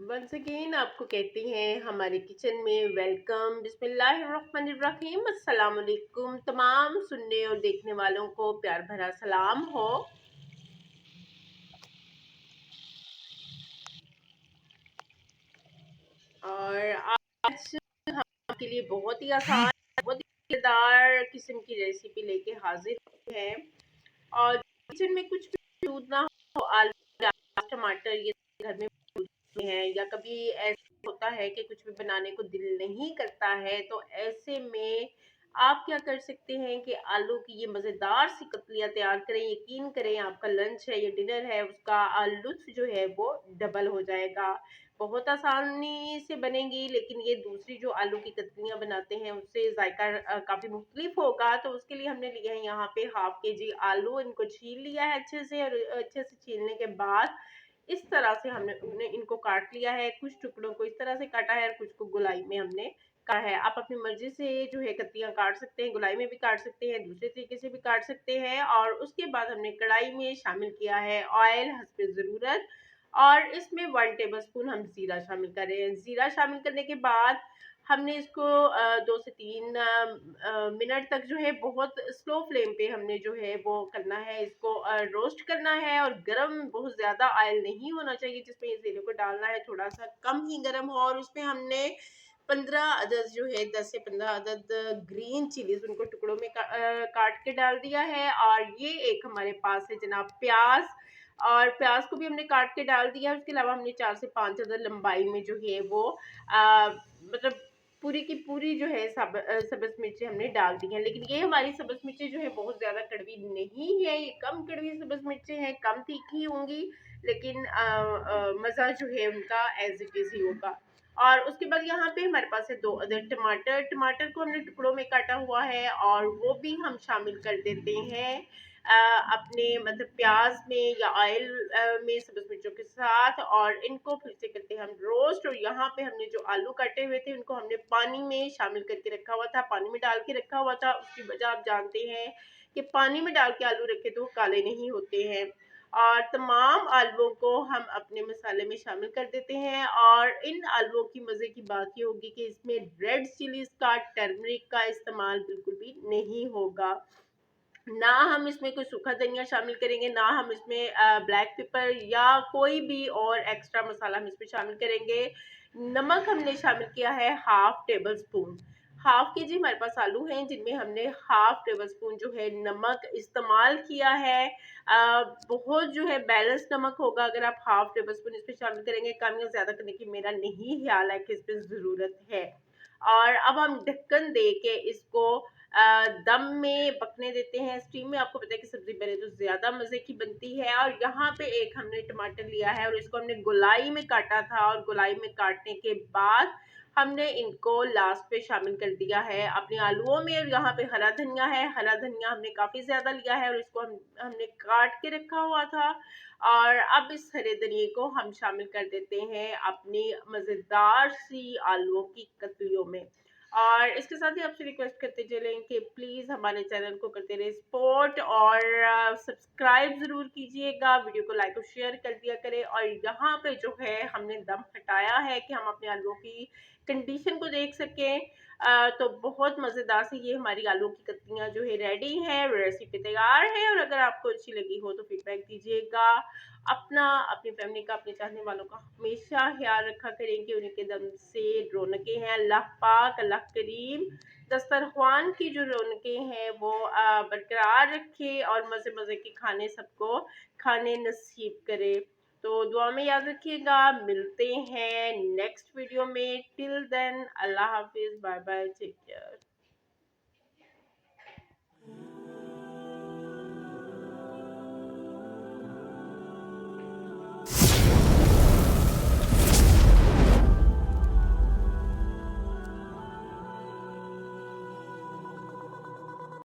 Once again आपको कहते हैं हमारे किचन में वेलकम। बिस्मिल्लाहिर्रहमानिर्रहीम। अस्सलाम वालेकुम। तमाम सुनने और देखने वालों को प्यार भरा सलाम हो। और आज आपके लिए बहुत ही आसान, बहुत ही मज़ेदार किस्म की रेसिपी लेके हाजिर है। और किचन में कुछ भी मौजूद ना हो, आलू, प्याज, टमाटर ये घर में मौजूद हैं, या कभी ऐसा होता है कि कुछ भी बनाने को दिल नहीं करता है, तो ऐसे में आप क्या कर सकते हैं कि आलू की ये मज़ेदार सी कतलियाँ तैयार करें। यकीन करें, आपका लंच है या डिनर है, उसका लुत्फ़ जो है वो डबल हो जाएगा। बहुत आसानी से बनेंगी, लेकिन ये दूसरी जो आलू की कतलियाँ बनाते हैं उससे ज़ायका काफ़ी मुख्तलिफ होगा। तो उसके लिए हमने लिया है यहाँ पे हाफ के जी आलू। इनको छील लिया है अच्छे से, और अच्छे से छीलने के बाद इस तरह से हमने इनको काट लिया है। कुछ टुकड़ों को इस तरह से काटा है और कुछ को गोलाई में हमने काटा है। आप अपनी मर्जी से जो है कतलियाँ काट सकते हैं, गोलाई में भी काट सकते हैं, दूसरे तरीके से भी काट सकते हैं। और उसके बाद हमने कढ़ाई में शामिल किया है ऑयल हस्बे ज़रूरत, और इसमें 1 टेबलस्पून हम ज़ीरा शामिल कर रहे हैं। ज़ीरा शामिल करने के बाद हमने इसको 2 से 3 मिनट तक जो है बहुत स्लो फ्लेम पे हमने जो है वो करना है, इसको रोस्ट करना है। और गरम बहुत ज़्यादा ऑयल नहीं होना चाहिए जिसमें ये ज़ीरे को डालना है, थोड़ा-सा कम ही गरम हो। और उसमें हमने 15 अदद जो है 10 से 15 अदद ग्रीन चिलीज़ उनको टुकड़ों में काट के डाल दिया है। और ये एक हमारे पास है जनाब प्याज़, और प्याज को भी हमने काट के डाल दिया है। उसके अलावा हमने 4 से 5 अदद लंबाई में जो है वो मतलब पूरी की पूरी जो है सब्ज़ मिर्ची हमने डाल दी हैं। लेकिन ये हमारी सब्ज़ मिर्ची जो है बहुत ज़्यादा कड़वी नहीं है, ये कम कड़वी सब्ज़ मिर्ची हैं, कम तीखी होंगी, लेकिन मज़ा जो है उनका एज़ इट इज़ ही होगा। और उसके बाद यहाँ पे हमारे पास है 2 अदद टमाटर। टमाटर को हमने टुकड़ों में काटा हुआ है, और वो भी हम शामिल कर देते हैं अपने मतलब प्याज में या ऑयल में सब्ज़ मिर्चों के साथ। और इनको फिर से करते हैं हम रोस्ट। और यहाँ पे हमने जो आलू काटे हुए थे उनको हमने पानी में शामिल करके रखा हुआ था, पानी में डाल के रखा हुआ था। उसकी वजह आप जानते हैं कि पानी में डाल के आलू रखे तो वो काले नहीं होते हैं। और तमाम आलूओं को हम अपने मसाले में शामिल कर देते हैं। और इन आलूओं की मज़े की बात ये होगी कि इसमें रेड चिलीज़ का, टर्मरिक का इस्तेमाल बिल्कुल भी नहीं होगा। ना हम इसमें कोई सूखा धनिया शामिल करेंगे, ना हम इसमें ब्लैक पेपर या कोई भी और एक्स्ट्रा मसाला हम इसमें शामिल करेंगे। नमक हमने शामिल किया है हाफ टेबल स्पून। हाफ के जी हमारे पास आलू हैं जिनमें हमने हाफ टेबल स्पून जो है नमक इस्तेमाल किया है। बहुत जो है बैलेंस नमक होगा अगर आप हाफ टेबल स्पून इसमें शामिल करेंगे। कम या ज़्यादा करने की मेरा नहीं ख्याल है कि इस पर ज़रूरत है। और अब हम ढक्कन दे के इसको दम में पकने देते हैं, स्टीम में। आपको पता है कि सब्जी बने तो ज़्यादा मज़े की बनती है। और यहाँ पे एक हमने टमाटर लिया है और इसको हमने गोलाई में काटा था, और गोलाई में काटने के बाद हमने इनको लास्ट पे शामिल कर दिया है अपने आलूओं में। और यहाँ पे हरा धनिया है, हरा धनिया हमने काफ़ी ज़्यादा लिया है और इसको हमने काट के रखा हुआ था। और अब इस हरे धनिये को हम शामिल कर देते हैं अपनी मज़ेदार सी आलूओं की कतलियों में। और इसके साथ ही आपसे रिक्वेस्ट करते चलें कि प्लीज़ हमारे चैनल को करते रहे सपोर्ट, और सब्सक्राइब ज़रूर कीजिएगा, वीडियो को लाइक और शेयर कर दिया करें। और यहाँ पे जो है हमने दम हटाया है कि हम अपने आलूओं की कंडीशन को देख सकें। तो बहुत मज़ेदार से ये हमारी आलू की कतलियाँ जो है रेडी हैं, रेसिपी तैयार है। और अगर आपको अच्छी लगी हो तो फीडबैक दीजिएगा। अपना, अपनी फैमिली का, अपने चाहने वालों का हमेशा ख्याल रखा करें कि उनके दम से रौनकें हैं। अल्लाह पाक, अल्लाह करीम दस्तरख्वान की जो रौनकें हैं वो बरकरार रखे, और मज़े मज़े के खाने सबको खाने नसीब करे। तो दुआ में याद रखिएगा। मिलते हैं नेक्स्ट वीडियो में। टिल देन अल्लाह हाफिज़, बाय बाय, टेक केयर।